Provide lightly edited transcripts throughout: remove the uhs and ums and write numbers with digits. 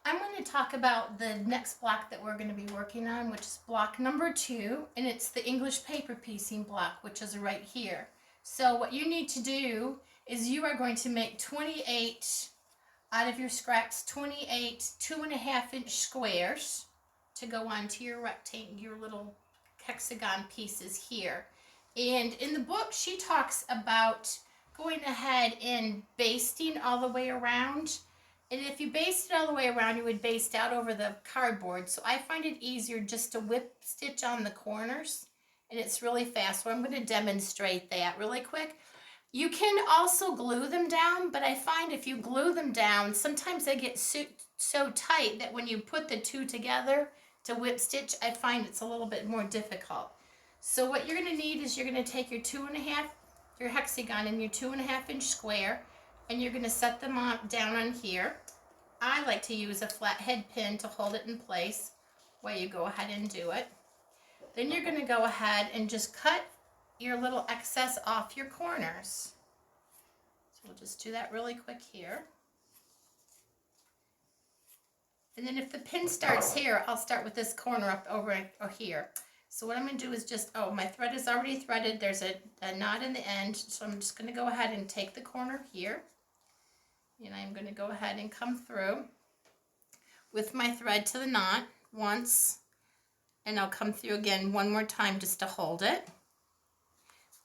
I'm going to talk about the next block that we're going to be working on, which is block number 2, and it's the English paper piecing block, which is right here. So what you need to do is you are going to make 28 out of your scraps, 28 2.5-inch squares to go onto your rectangle, your little hexagon pieces here. And in the book, she talks about going ahead and basting all the way around. And if you baste it all the way around, you would baste out over the cardboard. So I find it easier just to whip stitch on the corners, and it's really fast. So I'm going to demonstrate that really quick. You can also glue them down, but I find if you glue them down, sometimes they get so tight that when you put the two together to whip stitch, I find it's a little bit more difficult. So what you're going to need is you're going to take your your hexagon and your 2.5-inch square, and you're going to set them down on here. I like to use a flathead pin to hold it in place while you go ahead and do it. Then you're going to go ahead and just cut your little excess off your corners. So we'll just do that really quick here. And then if the pin starts here, I'll start with this corner up over or here. So what I'm going to do is just, oh, my thread is already threaded. There's a knot in the end. So I'm just going to go ahead and take the corner here. And I'm going to go ahead and come through with my thread to the knot once. And I'll come through again one more time just to hold it.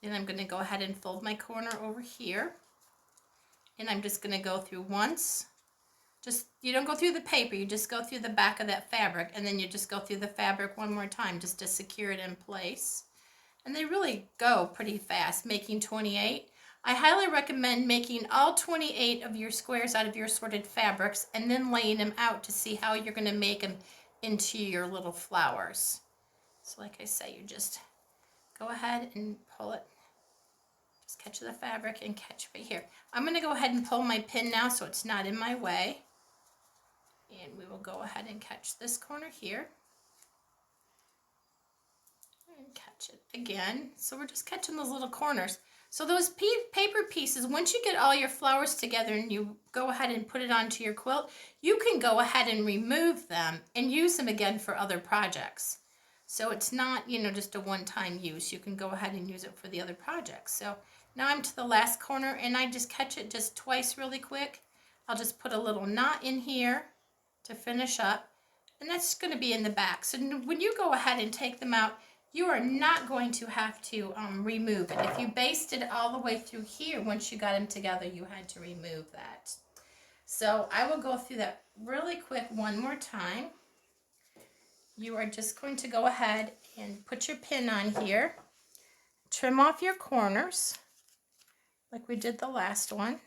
Then I'm going to go ahead and fold my corner over here. And I'm just going to go through once. Just, you don't go through the paper, you just go through the back of that fabric, and then you just go through the fabric one more time just to secure it in place. And they really go pretty fast, making 28. I highly recommend making all 28 of your squares out of your assorted fabrics and then laying them out to see how you're going to make them into your little flowers. So like I say, you just go ahead and pull it. Just catch the fabric and catch right here. I'm going to go ahead and pull my pin now so it's not in my way. And we will go ahead and catch this corner here. And catch it again. So we're just catching those little corners. So those paper pieces, once you get all your flowers together and you go ahead and put it onto your quilt, you can go ahead and remove them and use them again for other projects. So it's not, you know, just a one-time use. You can go ahead and use it for the other projects. So now I'm to the last corner and I just catch it just twice really quick. I'll just put a little knot in here to finish up, and that's going to be in the back. So when you go ahead and take them out, you are not going to have to remove it. If you basted it all the way through here, once you got them together, you had to remove that. So I will go through that really quick one more time. You are just going to go ahead and put your pin on here, trim off your corners like we did the last one.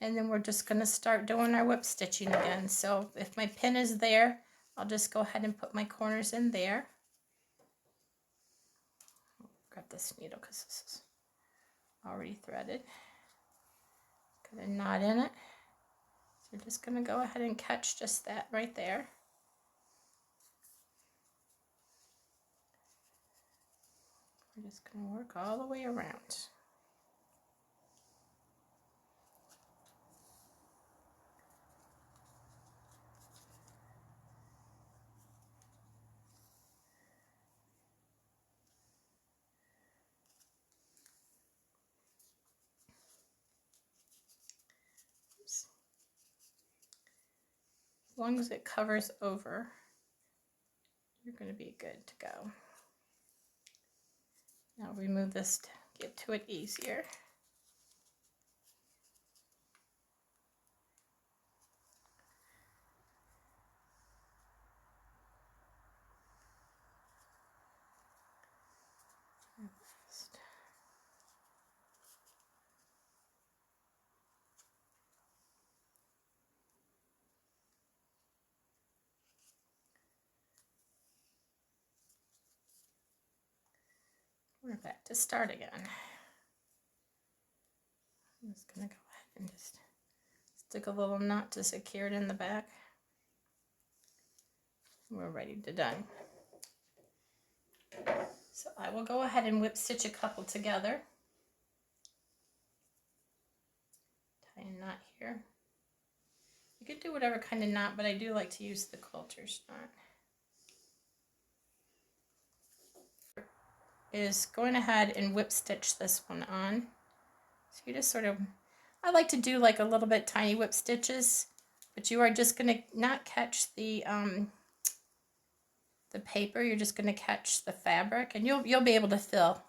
And then we're just going to start doing our whip stitching again. So if my pin is there, I'll just go ahead and put my corners in there. Grab this needle because this is already threaded. Got a knot in it. So we're just going to go ahead and catch just that right there. We're just going to work all the way around. As long as it covers over, you're going to be good to go. Now remove this to get to it easier. We're back to start again. I'm just going to go ahead and just stick a little knot to secure it in the back. We're ready to done. So I will go ahead and whip stitch a couple together. Tie a knot here. You could do whatever kind of knot, but I do like to use the quilter's knot. Is going ahead and whip stitch this one on. So you just sort of, I like to do like a little bit tiny whip stitches, but you are just going to not catch the paper. You're just going to catch the fabric, and you'll be able to fill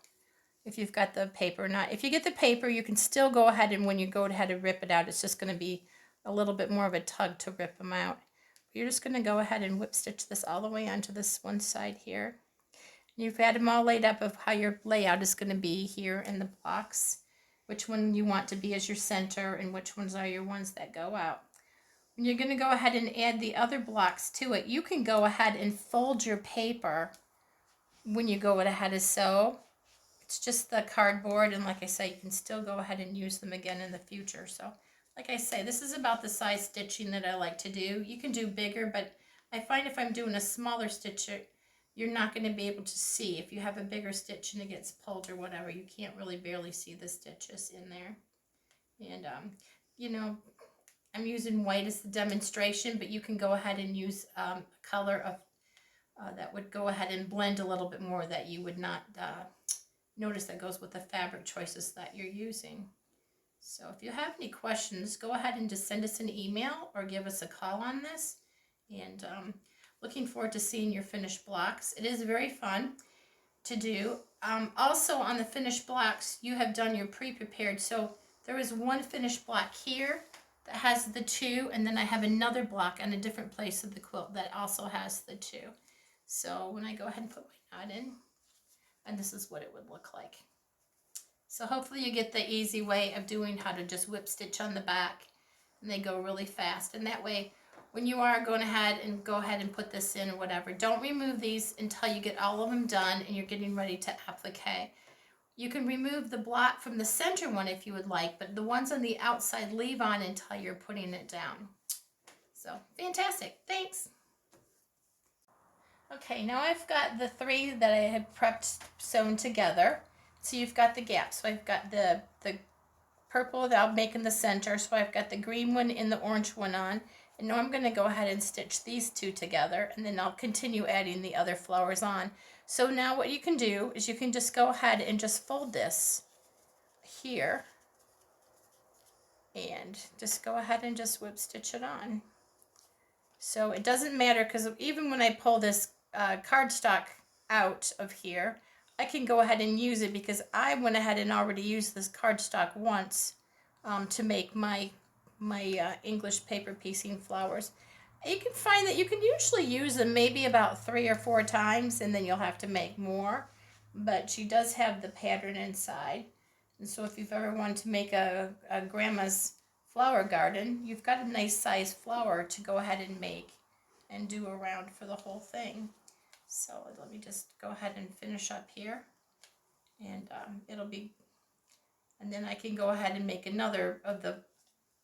if you've got the paper or not. If you get the paper, you can still go ahead and when you go ahead and rip it out, it's just going to be a little bit more of a tug to rip them out. You're just going to go ahead and whip stitch this all the way onto this one side here. You've had them all laid up of how your layout is going to be here in the blocks, which one you want to be as your center and which ones are your ones that go out. When you're going to go ahead and add the other blocks to it, you can go ahead and fold your paper when you go ahead and sew. It's just the cardboard, and like I say, you can still go ahead and use them again in the future. So like I say, this is about the size stitching that I like to do. You can do bigger, but I find if I'm doing a smaller stitch, you're not going to be able to see. If you have a bigger stitch and it gets pulled or whatever, you can't really barely see the stitches in there. And, you know, I'm using white as the demonstration, but you can go ahead and use a color of that would go ahead and blend a little bit more that you would not notice that goes with the fabric choices that you're using. So if you have any questions, go ahead and just send us an email or give us a call on this. And looking forward to seeing your finished blocks. It is very fun to do. Also on the finished blocks, you have done your pre-prepared. So there is one finished block here that has the 2, and then I have another block on a different place of the quilt that also has the 2. So when I go ahead and put my knot in, and this is what it would look like. So hopefully you get the easy way of doing how to just whip stitch on the back, and they go really fast. And that way, when you are going ahead and put this in or whatever, don't remove these until you get all of them done and you're getting ready to applique. You can remove the block from the center one if you would like, but the ones on the outside leave on until you're putting it down. So fantastic. Thanks. Okay, now I've got the 3 that I had prepped sewn together. So you've got the gap. So I've got the purple that I'll make in the center. So I've got the green one and the orange one on. And now I'm going to go ahead and stitch these 2 together, and then I'll continue adding the other flowers on. So now what you can do is you can just go ahead and just fold this here and just go ahead and just whip stitch it on. So it doesn't matter, because even when I pull this cardstock out of here, I can go ahead and use it because I went ahead and already used this cardstock once to make my English paper piecing flowers. You can find that you can usually use them maybe about 3 or 4 times, and then you'll have to make more. But she does have the pattern inside. And so if you've ever wanted to make a grandma's flower garden, you've got a nice size flower to go ahead and make and do around for the whole thing. So let me just go ahead and finish up here, and it'll be, and then I can go ahead and make another of the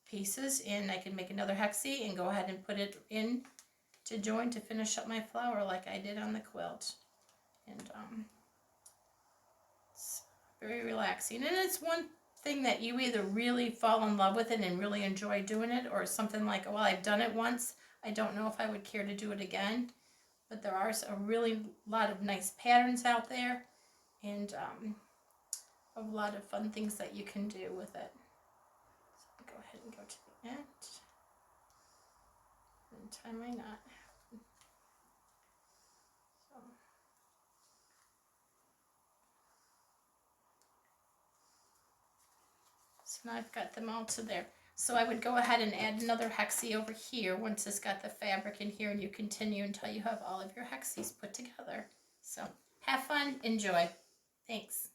pieces, and I can make another hexie and go ahead and put it in to join to finish up my flower like I did on the quilt. And it's very relaxing, and it's one thing that you either really fall in love with it and really enjoy doing it, or something like, well, I've done it once, I don't know if I would care to do it again. But there are a really lot of nice patterns out there, and a lot of fun things that you can do with it. So go ahead and go to the end and tie my knot. So now I've got them all to there. So I would go ahead and add another hexie over here once it's got the fabric in here, and you continue until you have all of your hexies put together. So have fun, enjoy. Thanks.